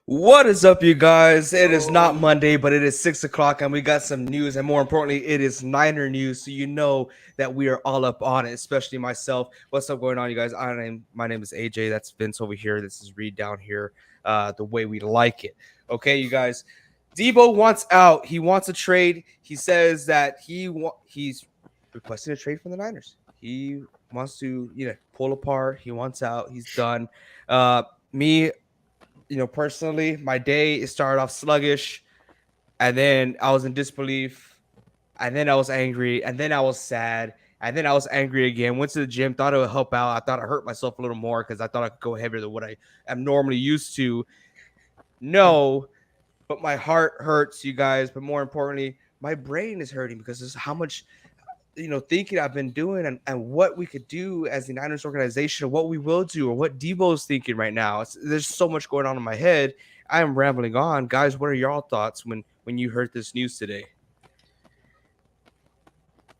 What is up, you guys? It is not Monday, but it is 6 o'clock, and we got some news, and more importantly, it is Niner news, so you know that we are all up on it, especially myself. What's up going on, you guys? My name is AJ. That's Vince over here. This is Reed down here, the way we like it. Okay, you guys. Deebo wants out. He wants a trade. He says that he's requesting a trade from the Niners. He wants to, pull apart. He wants out. He's done. Me, personally, my day it started off sluggish, and then I was in disbelief, and then I was angry, and then I was sad, and then I was angry again. Went to the gym, thought it would help out. I thought I hurt myself a little more because I thought I could go heavier than what I am normally used to. No, but my heart hurts, you guys. But more importantly, my brain is hurting because this is how much thinking I've been doing and what we could do as the Niners organization, what we will do, or what Deebo's thinking right now. There's so much going on in my head. I am rambling on. Guys, what are your thoughts when you heard this news today?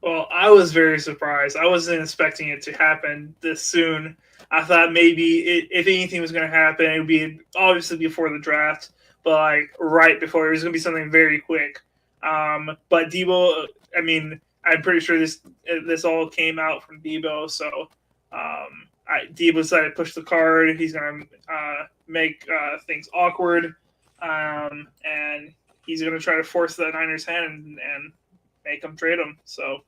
Well, I was very surprised. I wasn't expecting it to happen this soon. I thought maybe if anything was going to happen, it would be obviously before the draft, but like right before. It was going to be something very quick. But Deebo, I'm pretty sure this all came out from Deebo. So Deebo decided to push the card. He's going to make things awkward, and he's going to try to force the Niners' hand and make them trade him. So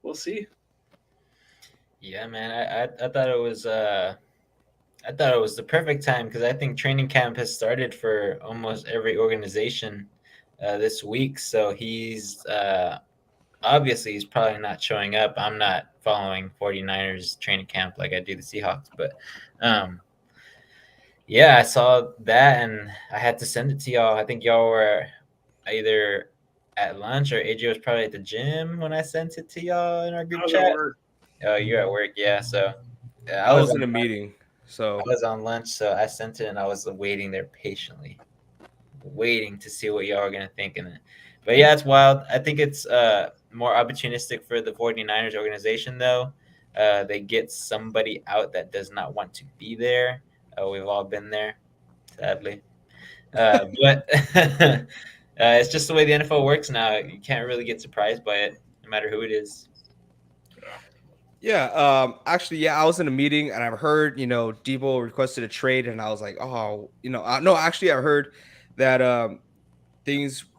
we'll see. Yeah, man. I thought it was the perfect time because I think training camp has started for almost every organization this week. So he's obviously he's probably not showing up. I'm not following 49ers training camp like I do the Seahawks, but yeah, I saw that and I had to send it to y'all. I think y'all were either at lunch or AJ was probably at the gym when I sent it to y'all in our group chat. Oh, you're at work, yeah. So I was in a meeting, so I was on lunch, so I sent it and I was waiting there patiently, waiting to see what y'all are gonna think in it. But yeah, it's wild. I think it's more opportunistic for the 49ers organization, though. They get somebody out that does not want to be there. We've all been there, sadly. But it's just the way the NFL works now. You can't really get surprised by it, no matter who it is. Yeah, actually, I was in a meeting and I've heard, Deebo requested a trade, and I was like, oh, no, actually, I heard that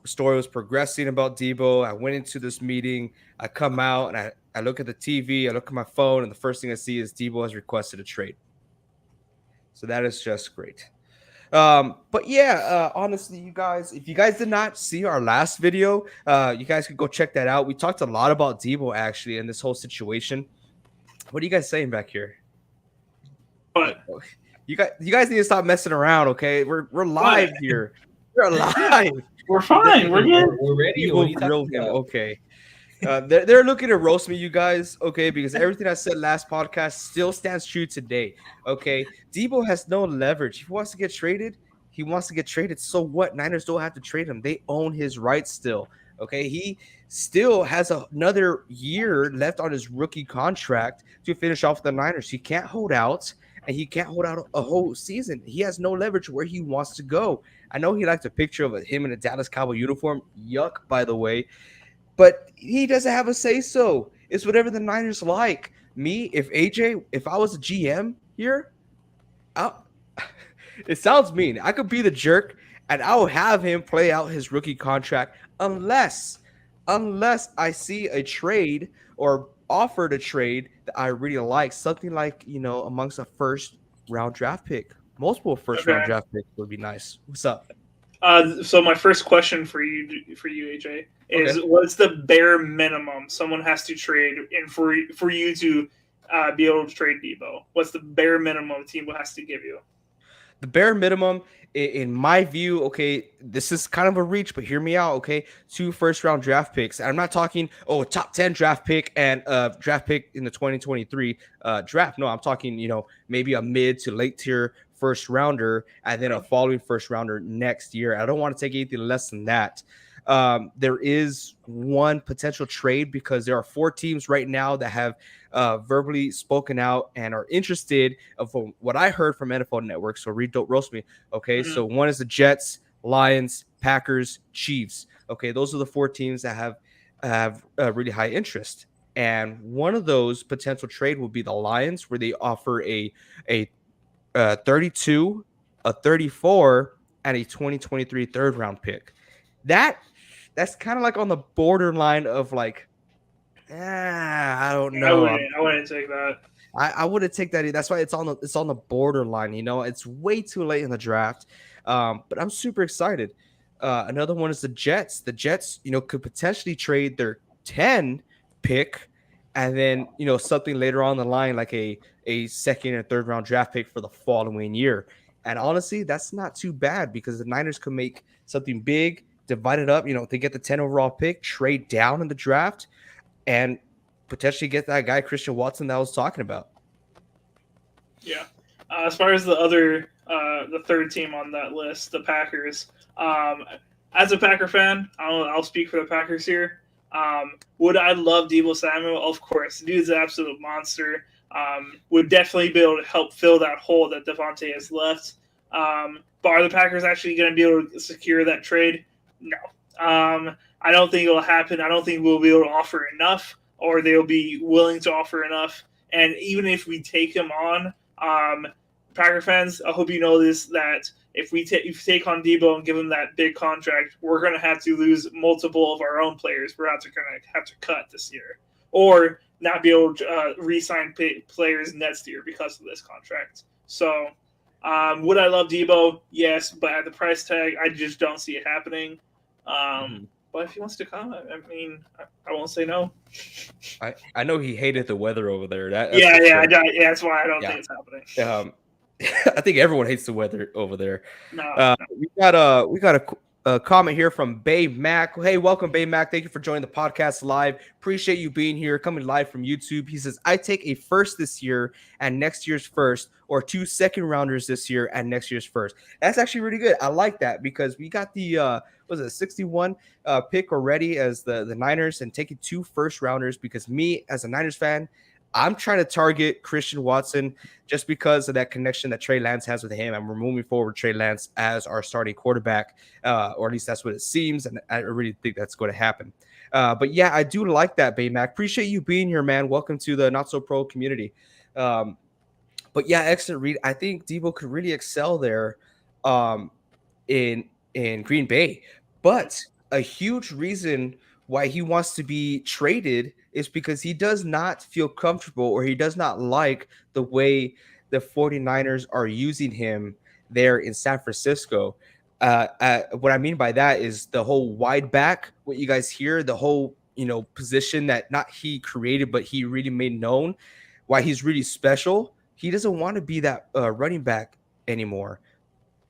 story was progressing about Deebo. I went into this meeting, I come out and I look at the TV, I look at my phone, and the first thing I see is Deebo has requested a trade. So that is just great. But yeah, honestly, you guys, if you guys did not see our last video, you guys could go check that out. We talked a lot about Deebo actually in this whole situation. What are you guys saying back here? What? You guys need to stop messing around, okay? We're live here. We're alive. We're fine. We're good. We're ready. Okay. They're looking to roast me, you guys, okay? Because everything I said last podcast still stands true today, okay? Deebo has no leverage. If he wants to get traded, he wants to get traded. So what? Niners don't have to trade him. They own his rights still, okay? He still has another year left on his rookie contract to finish off the Niners. He can't hold out, and he can't hold out a whole season. He has no leverage where he wants to go. I know he liked a picture of him in a Dallas Cowboy uniform. Yuck, by the way. But he doesn't have a say-so. It's whatever the Niners like. Me, if I was a GM here, it sounds mean. I could be the jerk, and I will have him play out his rookie contract unless I see a trade or offered a trade that I really like, something like, amongst a first-round draft pick. Multiple first-round draft picks would be nice. What's up? So my first question for you, AJ, is what's the bare minimum someone has to trade and for you to be able to trade Deebo? What's the bare minimum a team has to give you? The bare minimum, in my view, okay, this is kind of a reach, but hear me out, okay? 2 first-round draft picks. I'm not talking, top 10 draft pick and draft pick in the 2023 draft. No, I'm talking, maybe a mid to late tier first rounder and then a following first rounder next year. I don't want to take anything less than that. There is one potential trade because there are 4 teams right now that have verbally spoken out and are interested of what I heard from NFL Network. So Reed, don't roast me. Okay, Mm-hmm. so one is the Jets, Lions, Packers, Chiefs. Okay, those are the 4 teams that have really high interest. And one of those potential trade will be the Lions, where they offer a 32, a 34, and a 2023 third round pick. That's kind of like on the borderline of like, I don't know. I wouldn't take that. I wouldn't take that. That's why it's on the borderline. It's way too late in the draft. But I'm super excited. Another one is the Jets. The Jets, could potentially trade their 10 pick, and then something later on the line like a second and third round draft pick for the following year. And honestly, that's not too bad because the Niners could make something big, divide it up. They get the 10 overall pick, trade down in the draft, and potentially get that guy Christian Watson that I was talking about. Yeah. As far as the third team on that list, the Packers. As a Packer fan, I'll speak for the Packers here. Would I love Deebo Samuel? Of course. Dude's an absolute monster. Would definitely be able to help fill that hole that Devontae has left. But are the Packers actually going to be able to secure that trade? No. I don't think it'll happen. I don't think we'll be able to offer enough, or they'll be willing to offer enough. And even if we take him on, Packer fans, I hope you know this, that if we take on Deebo and give him that big contract, we're going to have to lose multiple of our own players. We're going to have to cut this year, or not be able to re-sign players next year because of this contract. So would I love Deebo? Yes, but at the price tag, I just don't see it happening. But if he wants to come, I mean, I won't say no. I know he hated the weather over there. That's that's why I don't think it's happening. I think everyone hates the weather over there. No. We got a comment here from Bay Mac. Hey, welcome, Bay Mac. Thank you for joining the podcast live. Appreciate you being here, coming live from YouTube. He says, I take a first this year and next year's first, or 2 second rounders this year and next year's first. That's actually really good. I like that because we got the 61 pick already as the Niners, and taking 2 first rounders because me as a Niners fan, I'm trying to target Christian Watson just because of that connection that Trey Lance has with him. And we're moving forward Trey Lance as our starting quarterback, or at least that's what it seems. And I really think that's going to happen. But yeah, I do like that, Baymac. Appreciate you being here, man. Welcome to the Not So Pro community. But yeah, excellent read. I think Deebo could really excel there in Green Bay. But a huge reason why he wants to be traded is because he does not feel comfortable, or he does not like the way the 49ers are using him there in San Francisco. What I mean by that is the whole wide back, what you guys hear, the whole, position that not he created, but he really made known why he's really special. He doesn't want to be that running back anymore.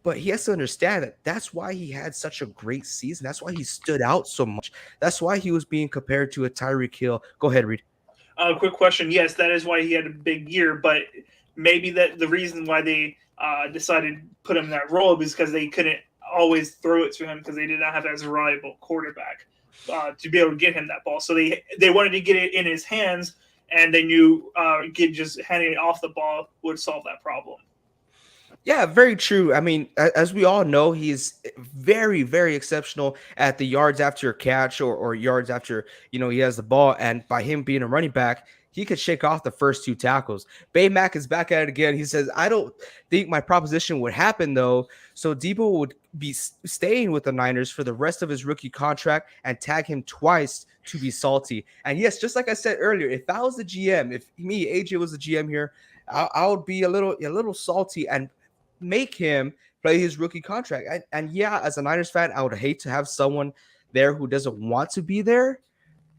But he has to understand that that's why he had such a great season. That's why he stood out so much. That's why he was being compared to a Tyreek Hill. Go ahead, Reed. Quick question. Yes, that is why he had a big year, but maybe that the reason why they decided to put him in that role is because they couldn't always throw it to him because they did not have as a reliable quarterback to be able to get him that ball. So they wanted to get it in his hands, and they knew just handing it off the ball would solve that problem. Yeah, very true. I mean, as we all know, he's very, very exceptional at the yards after catch, or yards after, he has the ball. And by him being a running back, he could shake off the first 2 tackles. Baymac is back at it again. He says, I don't think my proposition would happen, though. So Deebo would be staying with the Niners for the rest of his rookie contract and tag him twice to be salty. And yes, just like I said earlier, if I was the GM, if me, AJ, was the GM here, I would be a little salty and make him play his rookie contract. And yeah, as a Niners fan, I would hate to have someone there who doesn't want to be there,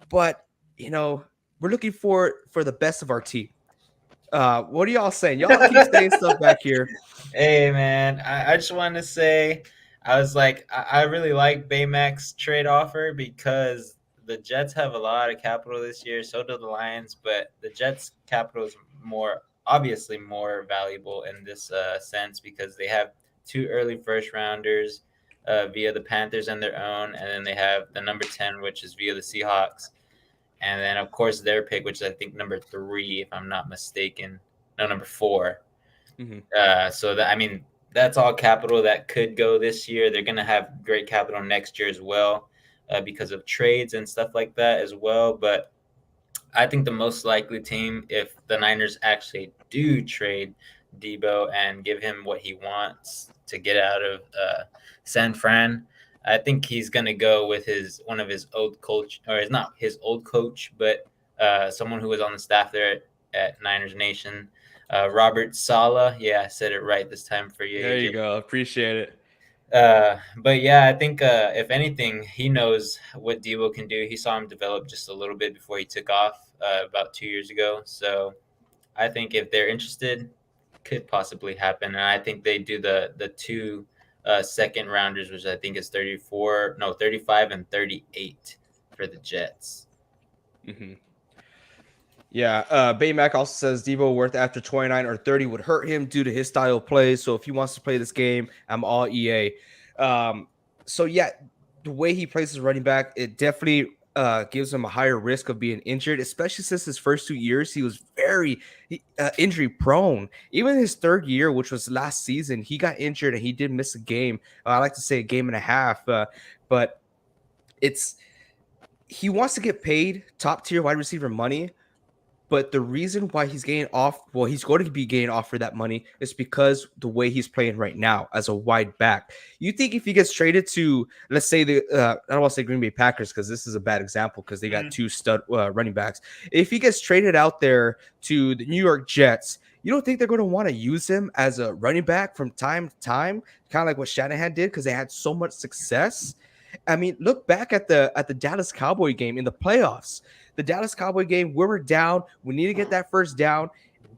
but we're looking for the best of our team. What are y'all saying? Y'all keep saying stuff back here. Hey man, I just wanted to say I was like I really like Baymax trade offer because the Jets have a lot of capital this year, so do the Lions, but the Jets capital is more obviously more valuable in this sense because they have two early first rounders via the Panthers and their own, and then they have the number 10, which is via the Seahawks, and then of course their pick, which is I think number 3 if I'm not mistaken, no, number 4. Mm-hmm. So that, I mean, that's all capital that could go this year. They're going to have great capital next year as well, because of trades and stuff like that as well. But I think the most likely team, if the Niners actually do trade Deebo and give him what he wants to get out of San Fran, I think he's going to go with one of his old coach, or it's not his old coach, but someone who was on the staff there at Niners Nation. Robert Saleh. Yeah, I said it right this time for you. There you AJ. go. Appreciate it. But yeah, I think if anything, he knows what Deebo can do. He saw him develop just a little bit before he took off about 2 years ago. So I think if they're interested, could possibly happen. And I think they do the two second rounders, which I think is 35 and 38 for the Jets. Mm-hmm. Yeah, Baymack also says Deebo worth after 29 or 30 would hurt him due to his style of play. So if he wants to play this game, I'm all EA. So yeah, the way he plays his running back, it definitely gives him a higher risk of being injured, especially since his first 2 years he was very injury prone. Even his third year, which was last season, he got injured and he did miss a game. I like to say a game and a half, but he wants to get paid top tier wide receiver money. But the reason why he's getting off, well, he's going to be getting offered that money is because the way he's playing right now as a wide back. You think if he gets traded to, let's say I don't want to say Green Bay Packers because this is a bad example because they got two stud running backs. If he gets traded out there to the New York Jets, you don't think they're going to want to use him as a running back from time to time, kind of like what Shanahan did because they had so much success. I mean, look back at the Dallas Cowboy game in the playoffs. The Dallas Cowboy game, we were down. We need to get that first down.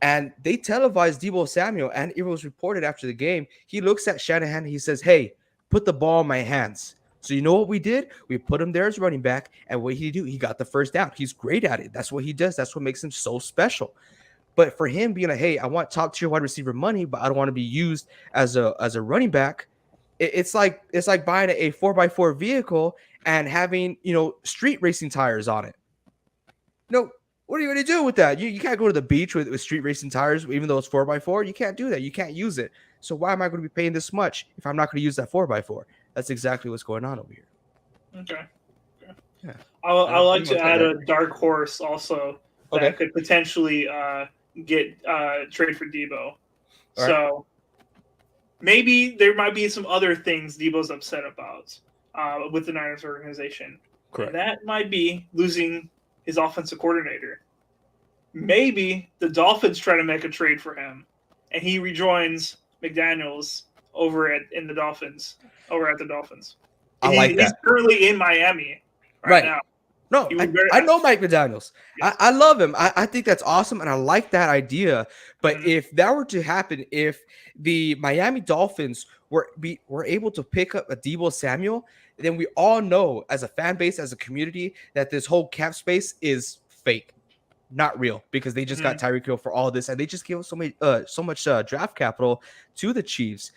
And they televised Deebo Samuel, and it was reported after the game. He looks at Shanahan. He says, hey, put the ball in my hands. So you know what we did? We put him there as running back. And what did he do? He got the first down. He's great at it. That's what he does. That's what makes him so special. But for him being like, hey, I want top tier wide receiver money, but I don't want to be used as a running back. It's like buying a 4x4 vehicle and having, street racing tires on it. No, what are you going to do with that? You can't go to the beach with street racing tires, even though it's 4x4. You can't do that. You can't use it. So why am I going to be paying this much if I'm not going to use that 4x4? That's exactly what's going on over here. Okay. Yeah. I like to add a dark horse also that could potentially get trade for Deebo. So maybe there might be some other things Deebo's upset about with the Niners organization. Correct. And that might be losing his offensive coordinator. Maybe the Dolphins try to make a trade for him, and he rejoins McDaniels over at the Dolphins. I like that. He's currently in Miami right now. No, I know Mike McDaniels. Yes. I love him. I think that's awesome, and I like that idea. But if that were to happen, if the Miami Dolphins were able to pick up a Deebo Samuel, then we all know as a fan base, as a community, that this whole cap space is fake, not real, because they just got Tyreek Hill for all this, and they just gave so much draft capital to the Chiefs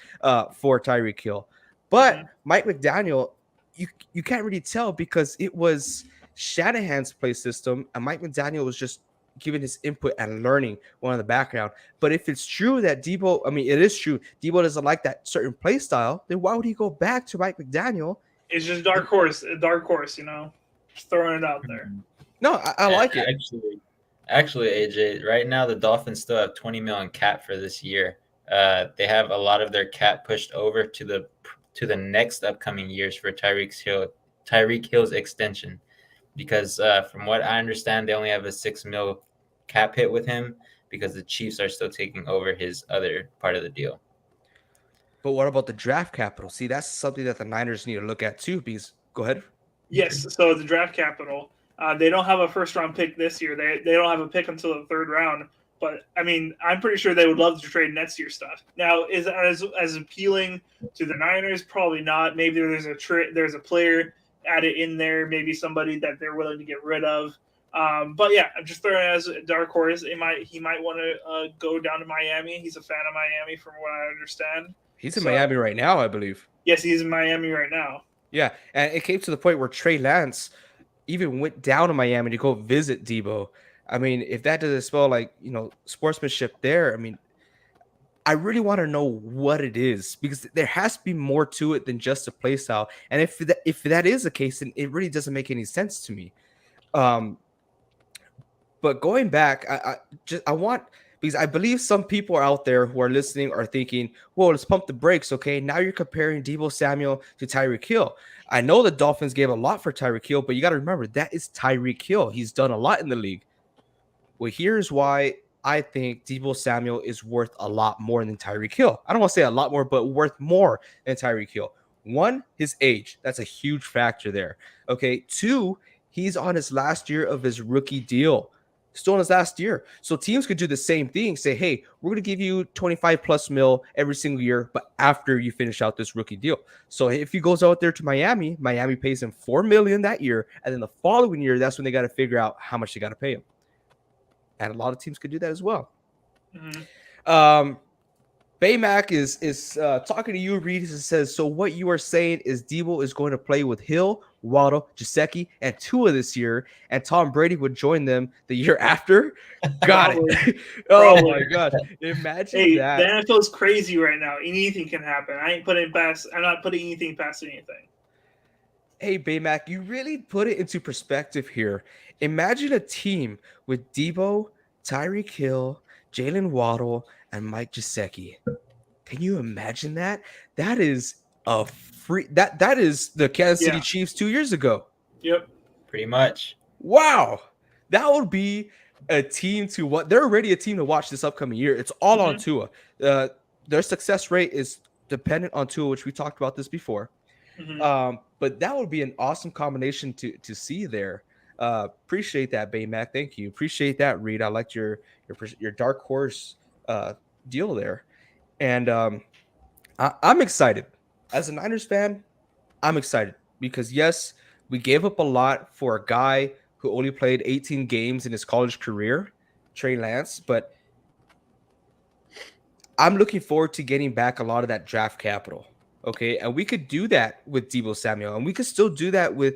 for Tyreek Hill. But Mike McDaniel, you can't really tell because it was Shanahan's play system, and Mike McDaniel was just giving his input and learning one in the background. But if it's true that Deebo, I mean, it is true, Deebo doesn't like that certain play style, then why would he go back to Mike McDaniel? It's just dark horse, just throwing it out there. No, I like it. Actually, AJ, right now the Dolphins still have $20 million cap for this year. They have a lot of their cap pushed over to the next upcoming years for Tyreek Hill's extension. Because from what I understand, they only have a $6 million cap hit with him because the Chiefs are still taking over his other part of the deal. But what about the draft capital? See, that's something that the Niners need to look at too. Because go ahead. Yes, so the draft capital, they don't have a first-round pick this year. They don't have a pick until the third round. But I mean, I'm pretty sure they would love to trade next year's stuff. Now, is that as appealing to the Niners? Probably not. Maybe there's a player added in there, maybe somebody that they're willing to get rid of. But yeah, I'm just throwing it as a dark horse. He might want to go down to Miami. He's a fan of Miami, from what I understand. He's in Miami right now, I believe. Yes, he's in Miami right now. Yeah, and it came to the point where Trey Lance even went down to Miami to go visit Deebo. I mean, if that doesn't spell like, sportsmanship there, I mean, I really want to know what it is, because there has to be more to it than just a play style. And if that is the case, then it really doesn't make any sense to me. But going back, I want, because I believe some people out there who are listening are thinking, well, let's pump the brakes. Okay, now you're comparing Deebo Samuel to Tyreek Hill. I know the Dolphins gave a lot for Tyreek Hill, but you got to remember that is Tyreek Hill. He's done a lot in the league. Well, here's why I think Deebo Samuel is worth a lot more than Tyreek Hill. I don't want to say a lot more, but worth more than Tyreek Hill. One, his age. That's a huge factor there. Okay. Two, he's on his last year of his rookie deal. Still in his last year. So teams could do the same thing. Say, hey, we're going to give you 25 plus mil every single year, but after you finish out this rookie deal. So if he goes out there to Miami, Miami pays him $4 million that year. And then the following year, that's when they got to figure out how much they got to pay him. And a lot of teams could do that as well. Mm-hmm. Baymac is talking to you, Reed. He says, so what you are saying is Deebo is going to play with Hill, Waddle, Gesicki, and Tua this year, and Tom Brady would join them the year after? Got it. Oh, my God. Imagine that. The NFL is crazy right now. Anything can happen. I'm not putting anything past anything. Hey, Baymac, you really put it into perspective here. Imagine a team with Deebo, Tyreek Hill, Jalen Waddle, and Mike Gesicki. Can you imagine that? That is a free that is the Kansas City Chiefs 2 years ago. Yep. Pretty much. Wow. That would be a team to what they're already a team to watch this upcoming year. It's all on Tua. Their success rate is dependent on Tua, which we talked about this before. Mm-hmm. But that would be an awesome combination to see there. Appreciate that, Baymac. Thank you. Appreciate that, Reed. I liked your dark horse deal there. And I'm excited. As a Niners fan, I'm excited because, yes, we gave up a lot for a guy who only played 18 games in his college career, Trey Lance, but I'm looking forward to getting back a lot of that draft capital. Okay, and we could do that with Deebo Samuel, and we could still do that with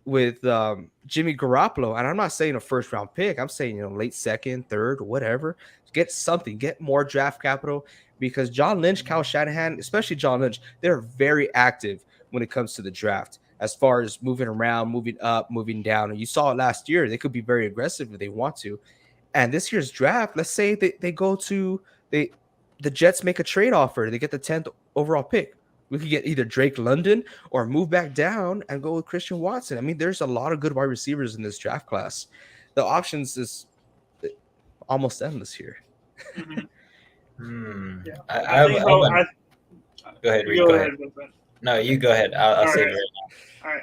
Jimmy Garoppolo. And I'm not saying a first round pick. I'm saying late second, third, whatever. Get something, get more draft capital, because John Lynch, Kyle Shanahan, especially John Lynch, they're very active when it comes to the draft as far as moving around, moving up, moving down. And you saw it last year. They could be very aggressive if they want to. And this year's draft, let's say they go to the Jets make a trade offer. They get the 10th overall pick. We could get either Drake London or move back down and go with Christian Watson. I mean, there's a lot of good wide receivers in this draft class. The options is almost endless here. Yeah. Go ahead, Reed. Go ahead. No, you go ahead. I'll say it right now. All right.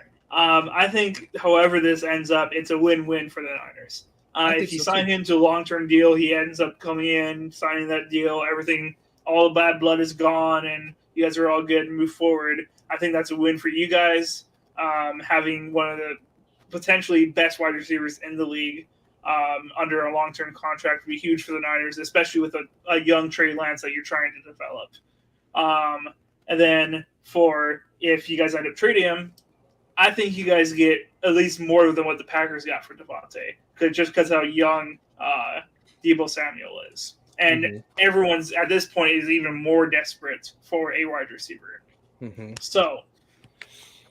I think, however this ends up, it's a win-win for the Niners. If you sign him to a long-term deal, he ends up coming in, signing that deal, everything, all the bad blood is gone, and you guys are all good and move forward. I think that's a win for you guys. Having one of the potentially best wide receivers in the league under a long-term contract would be huge for the Niners, especially with a young Trey Lance that you're trying to develop. And then if you guys end up trading him, I think you guys get at least more than what the Packers got for Devontae, just because how young Deebo Samuel is. And everyone's at this point is even more desperate for a wide receiver. Mm-hmm. So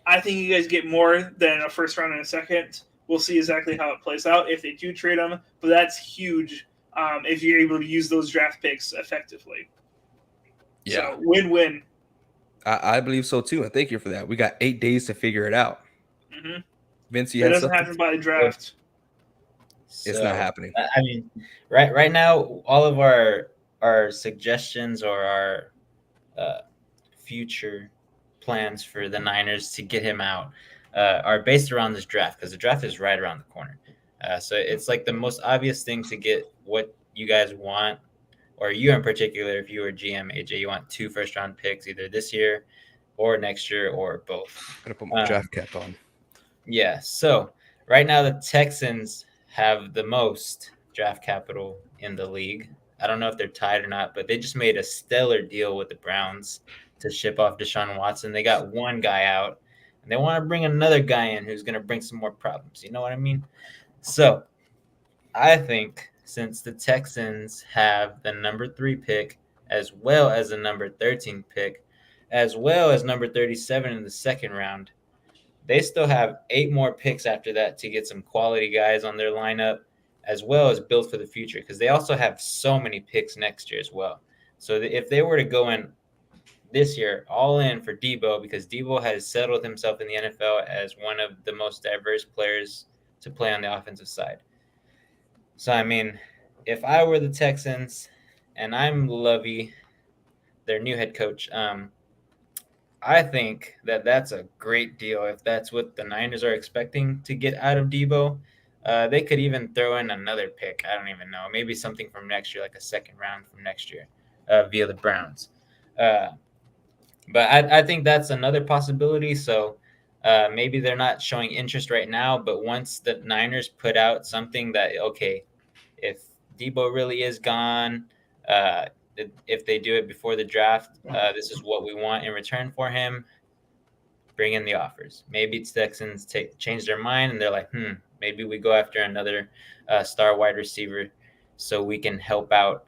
I think you guys get more than a first round and a second. We'll see exactly how it plays out if they do trade them. But that's huge if you're able to use those draft picks effectively. Yeah. So win-win. I believe so too. And thank you for that. We got 8 days to figure it out. Mm-hmm. Vince, you it doesn't happen by the draft. It's not happening. I mean, right now, all of our suggestions or our future plans for the Niners to get him out are based around this draft, because the draft is right around the corner. So it's like the most obvious thing to get what you guys want, or you in particular, if you were GM, AJ, you want 2 first-round picks either this year or next year or both. I'm gonna put my draft cap on. Yeah. So right now the Texans have the most draft capital in the league. I don't know if they're tied or not, but they just made a stellar deal with the Browns to ship off Deshaun Watson. They got one guy out, and they want to bring another guy in who's going to bring some more problems. You know what I mean? So I think since the Texans have the number 3 pick, as well as the number 13 pick, as well as number 37 in the second round, they still have 8 more picks after that to get some quality guys on their lineup, as well as build for the future, because they also have so many picks next year as well. So if they were to go in this year all in for Deebo, because Deebo has settled himself in the NFL as one of the most diverse players to play on the offensive side. So, I mean, if I were the Texans and I'm Lovey, their new head coach, I think that that's a great deal if that's what the Niners are expecting to get out of Deebo. They could even throw in another pick. I don't even know. Maybe something from next year, like a second round from next year via the Browns. But I think that's another possibility. So maybe they're not showing interest right now, but once the Niners put out something that, okay, if Deebo really is gone, if they do it before the draft, this is what we want in return for him. Bring in the offers. Maybe Texans change their mind and they're like, maybe we go after another star wide receiver so we can help out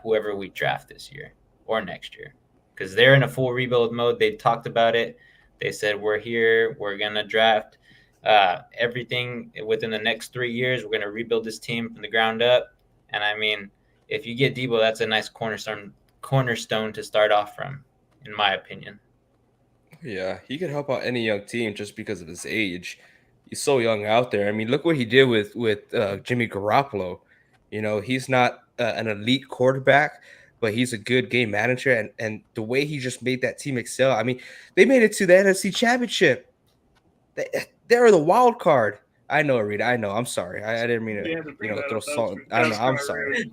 whoever we draft this year or next year. Because they're in a full rebuild mode. They talked about it. They said, we're here. We're going to draft everything within the next 3 years. We're going to rebuild this team from the ground up. And I mean, if you get Deebo, that's a nice cornerstone to start off from, in my opinion. Yeah, he could help out any young team just because of his age. He's so young out there. I mean, look what he did with Jimmy Garoppolo. You know, he's not an elite quarterback, but he's a good game manager, and the way he just made that team excel. I mean, they made it to the NFC Championship. They're the wild card. I know, Rita. I know. I'm sorry. I didn't mean to, throw salt. I don't know. I'm sorry.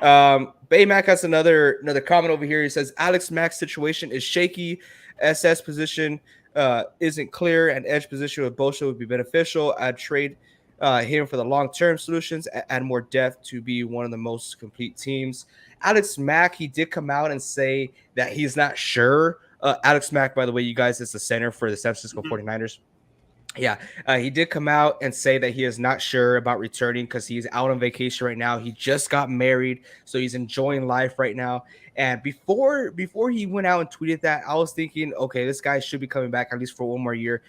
Baymac has another comment over here. He says Alex Mack's situation is shaky. SS position isn't clear, and edge position with Bosa would be beneficial. I'd trade him for the long-term solutions and more depth to be one of the most complete teams. Alex Mack, he did come out and say that he's not sure. Alex Mack, by the way, you guys, is the center for the San Francisco 49ers. Yeah, he did come out and say that he is not sure about returning because he's out on vacation right now. He just got married, so he's enjoying life right now. And before he went out and tweeted that, I was thinking, okay, this guy should be coming back at least for one more year.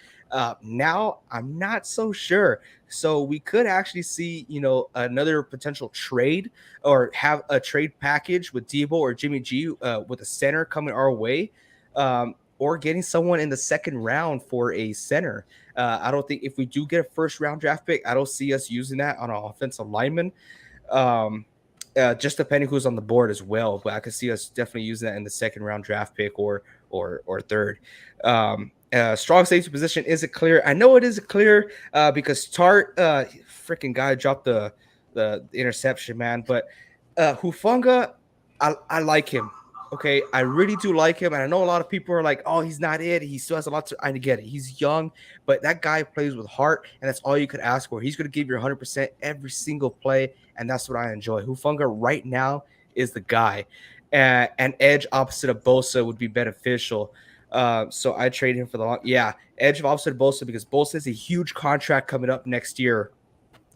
Now I'm not so sure. So we could actually see, another potential trade or have a trade package with Deebo or Jimmy G with a center coming our way, or getting someone in the second round for a center. I don't think if we do get a first round draft pick, I don't see us using that on an offensive lineman. Just depending who's on the board as well, but I could see us definitely using that in the second round draft pick or third. Strong safety position isn't clear. I know it isn't clear because Tart, freaking guy dropped the interception, man. But Hufanga, I like him. Okay, I really do like him, and I know a lot of people are like, "Oh, he's not it. He still has a lot to." I get it. He's young, but that guy plays with heart, and that's all you could ask for. He's going to give you 100% every single play, and that's what I enjoy. Hufanga right now is the guy, and edge opposite of Bosa would be beneficial. So I trade him for the long. Yeah, edge opposite of Bosa because Bosa has a huge contract coming up next year,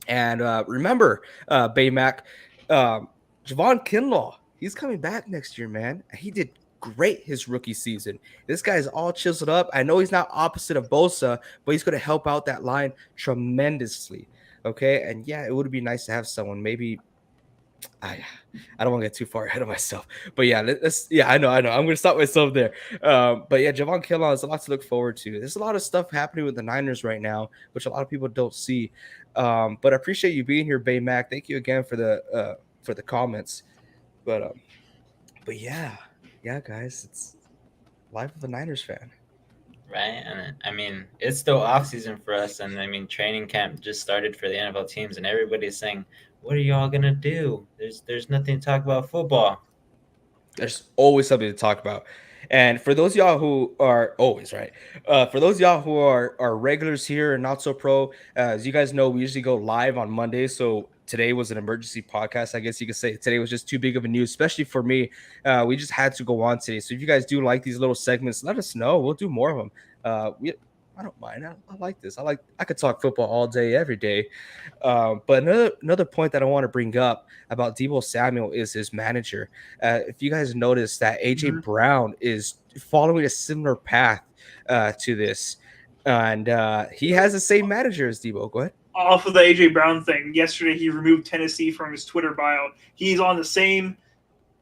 and remember, Baymac, Javon Kinlaw. He's coming back next year, man. He did great his rookie season. This guy's all chiseled up. I know he's not opposite of Bosa, but he's going to help out that line tremendously. Okay, and yeah, it would be nice to have someone. Maybe I don't want to get too far ahead of myself, but yeah, I know. I'm going to stop myself there. But yeah, Javon Kinlaw is a lot to look forward to. There's a lot of stuff happening with the Niners right now, which a lot of people don't see. But I appreciate you being here, Baymac. Thank you again for the comments. But yeah, guys, it's life of a Niners fan. Right. And I mean, it's still off season for us. And I mean, training camp just started for the NFL teams, and everybody's saying what are y'all gonna do? There's nothing to talk about football. There's always something to talk about. And for those y'all who are always right, for those y'all who are regulars here and not so pro, as you guys know, we usually go live on Monday. So today was an emergency podcast. I guess you could say today was just too big of a news, especially for me. We just had to go on today. So if you guys do like these little segments, let us know. We'll do more of them. I don't mind. I like this. I could talk football all day, every day. But another point that I want to bring up about Deebo Samuel is his manager. If you guys notice that AJ Brown is following a similar path to this, and he has the same manager as Deebo. Go ahead. Off of the AJ Brown thing, yesterday he removed Tennessee from his Twitter bio. He's on the same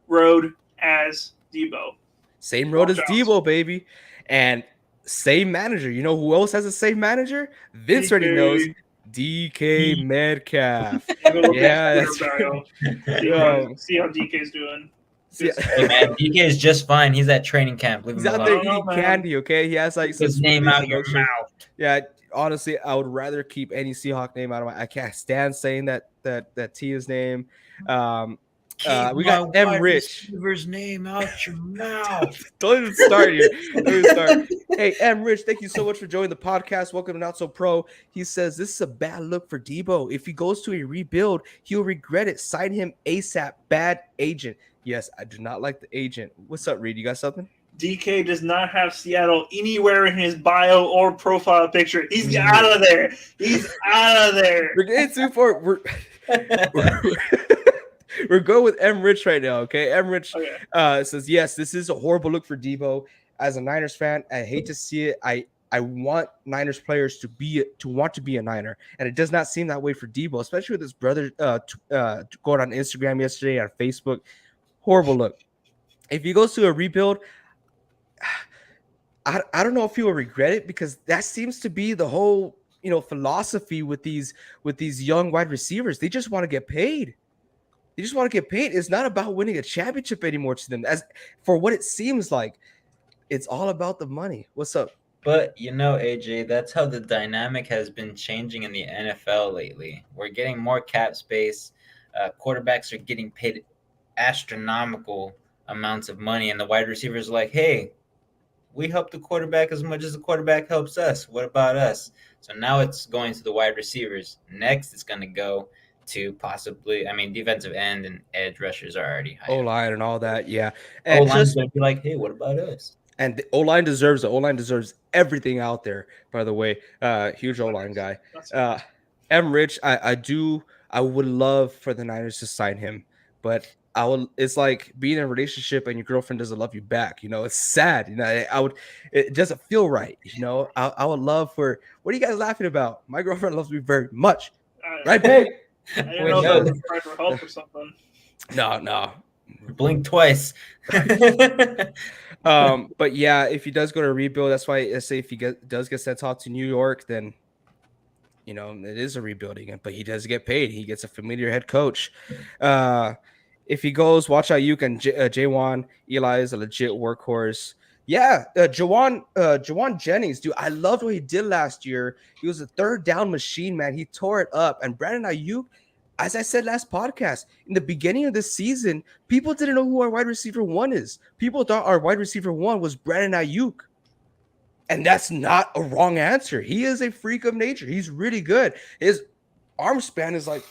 road as Deebo. Same road as Watch out. Deebo, baby, and same manager. You know who else has the same manager? Vince already knows. DK Metcalf. Yeah, that's right. See how DK's doing. See, Hey man, DK is just fine. He's at training camp. Leave he's him out there alone. eating candy. Okay, he has like Keep his name out your mouth. Yeah, honestly, I would rather keep any Seahawk name out of my. I can't stand saying that Tia's name. We got M. Rich. Receiver's name out your mouth. Don't even start here. Don't even start. Hey, M. Rich, thank you so much for joining the podcast. Welcome to Not So Pro. He says this is a bad look for Deebo. If he goes to a rebuild, he'll regret it. Sign him ASAP. Bad agent. Yes, I do not like the agent. What's up, Reed? You got something? DK does not have Seattle anywhere in his bio or profile picture. He's out of there. He's out of there. We're getting too far. We're going with M. Rich right now, okay? M. Rich says, yes, this is a horrible look for Deebo. As a Niners fan, I hate to see it. I want Niners players to want to be a Niner, and it does not seem that way for Deebo, especially with his brother going on Instagram yesterday, on Facebook. Horrible look. If he goes to a rebuild, I don't know if he will regret it, because that seems to be the whole philosophy with these young wide receivers. They just want to get paid. They just want to get paid. It's not about winning a championship anymore to them. As for what it seems like, it's all about the money. What's up? But AJ, that's how the dynamic has been changing in the NFL lately. We're getting more cap space. Quarterbacks are getting paid astronomical amounts of money, and the wide receivers are like, hey, we help the quarterback as much as the quarterback helps us. What about us? So now it's going to the wide receivers. Next, it's going to go to possibly, defensive end and edge rushers are already high. O-line and all that, yeah. And O-line's going to be like, hey, what about us? And the O-line deserves it. O-line deserves everything out there, by the way. Huge O-line guy. M. Rich, I would love for the Niners to sign him, but it's like being in a relationship and your girlfriend doesn't love you back. It's sad. It doesn't feel right. I would love for, what are you guys laughing about? My girlfriend loves me very much. Right, babe? I didn't know if I was trying for help or something. No. Blink twice. But yeah, if he does go to rebuild, that's why I say if he does get sent off to New York, then it is a rebuilding. But he does get paid. He gets a familiar head coach. If he goes, watch out, Ayuk and Jaywan. Eli is a legit workhorse. Yeah, Jawan Jennings, dude. I loved what he did last year. He was a third down machine, man. He tore it up. And Brandon Ayuk, as I said last podcast, in the beginning of this season, people didn't know who our wide receiver 1 is. People thought our wide receiver 1 was Brandon Ayuk. And that's not a wrong answer. He is a freak of nature. He's really good. His arm span is like,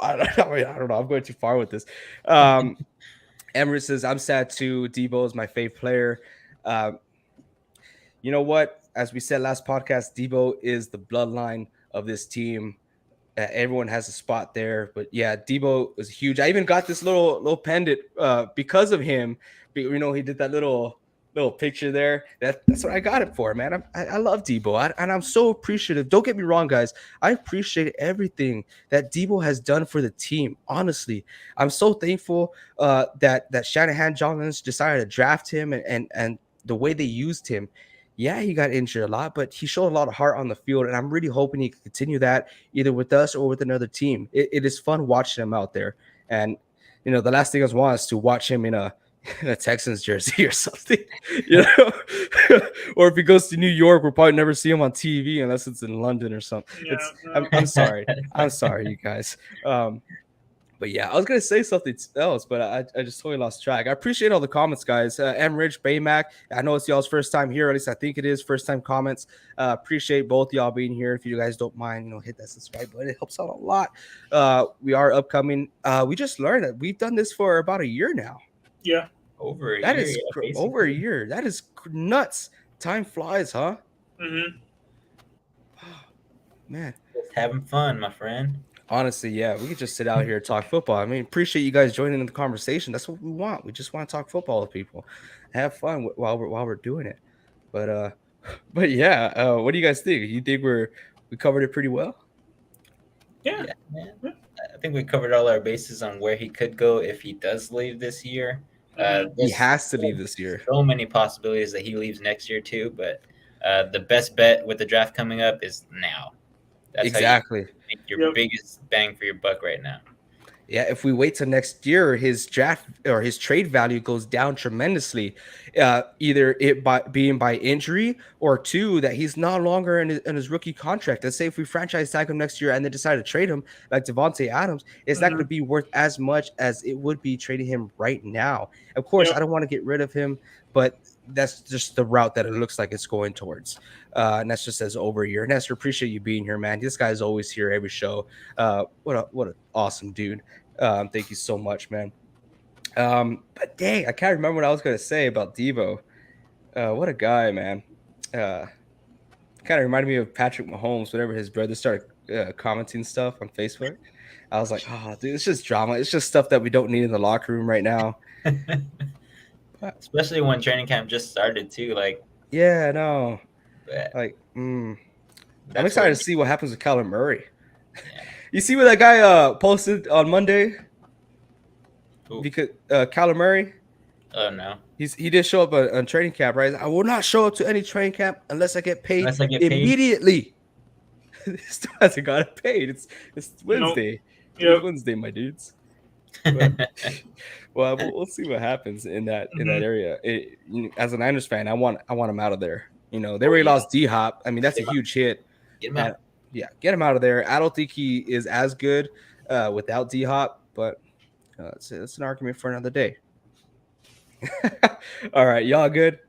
I don't know. I'm going too far with this. Emirates says, I'm sad too. Deebo is my fave player. You know what? As we said last podcast, Deebo is the bloodline of this team. Everyone has a spot there. But yeah, Deebo is huge. I even got this little pendant because of him. He did that little picture there. That's what I got it for, man. I love Deebo, and I'm so appreciative. Don't get me wrong, guys. I appreciate everything that Deebo has done for the team. Honestly, I'm so thankful that Shanahan Johnson decided to draft him, and the way they used him. Yeah, he got injured a lot, but he showed a lot of heart on the field, and I'm really hoping he can continue that either with us or with another team. It is fun watching him out there, and the last thing I want is to watch him in a a Texans jersey or something, or if he goes to New York, we'll probably never see him on TV unless it's in London or something. Yeah, I'm sorry, you guys. But yeah, I was gonna say something else, but I just totally lost track. I appreciate all the comments, guys. M. Rich, Baymac. I know it's y'all's first time here, or at least I think it is first time comments. Appreciate both y'all being here. If you guys don't mind, hit that subscribe button. It helps out a lot. We are upcoming. We just learned that we've done this for about a year now. Yeah. Over a That year. is Yeah, over a year. That is nuts. Time flies, huh? Mm-hmm. Man. Just having fun, my friend. Honestly, yeah, we could just sit out here and talk football. I mean, appreciate you guys joining in the conversation. That's what we want. We just want to talk football with people, have fun while we're doing it. But yeah, what do you guys think? You think we covered it pretty well? Yeah. Man. I think we covered all our bases on where he could go if he does leave this year. He has to leave this year. So many possibilities that he leaves next year too, but the best bet with the draft coming up is now. That's exactly. how you make your biggest bang for your buck right now. Yeah, if we wait till next year, his draft or his trade value goes down tremendously. Either it being by injury, or two, that he's no longer in his rookie contract. Let's say if we franchise tag him next year and then decide to trade him like Devontae Adams, it's not going to be worth as much as it would be trading him right now. Of course, I don't want to get rid of him, but that's just the route that it looks like it's going towards. And that's just as over a year. Nestor, appreciate you being here, man. This guy's always here every show. What an awesome dude. Thank you so much, man. But dang, I can't remember what I was going to say about Deebo. What a guy, man. Kind of reminded me of Patrick Mahomes whenever his brother started commenting stuff on Facebook. I was like, oh, dude, it's just drama. It's just stuff that we don't need in the locker room right now. Especially when training camp just started too. Like, yeah, no. Like, I'm excited to see what happens with Kyler Murray. Yeah. You see what that guy posted on Monday? Ooh. Because Kyler Murray. Oh no. He did show up on training camp, right? I will not show up to any training camp unless I get paid immediately. This still hasn't got paid. It's Wednesday. Nope. It's Wednesday, my dudes. But, well, we'll see what happens in that area. As a Niners fan, I want him out of there. They already lost D-Hop. I mean, that's a huge hit. Get him out. Yeah, get him out of there. I don't think he is as good without D-Hop, but that's an argument for another day. All right, y'all good?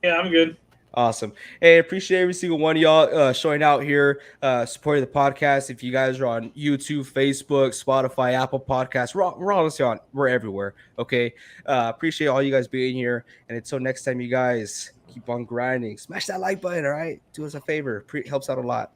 Yeah, I'm good. Awesome. Hey, appreciate every single one of y'all showing out here, supporting the podcast. If you guys are on YouTube, Facebook, Spotify, Apple Podcasts, we're honestly on. We're everywhere. Okay. Appreciate all you guys being here. And until next time, you guys keep on grinding. Smash that like button. All right. Do us a favor. Helps out a lot.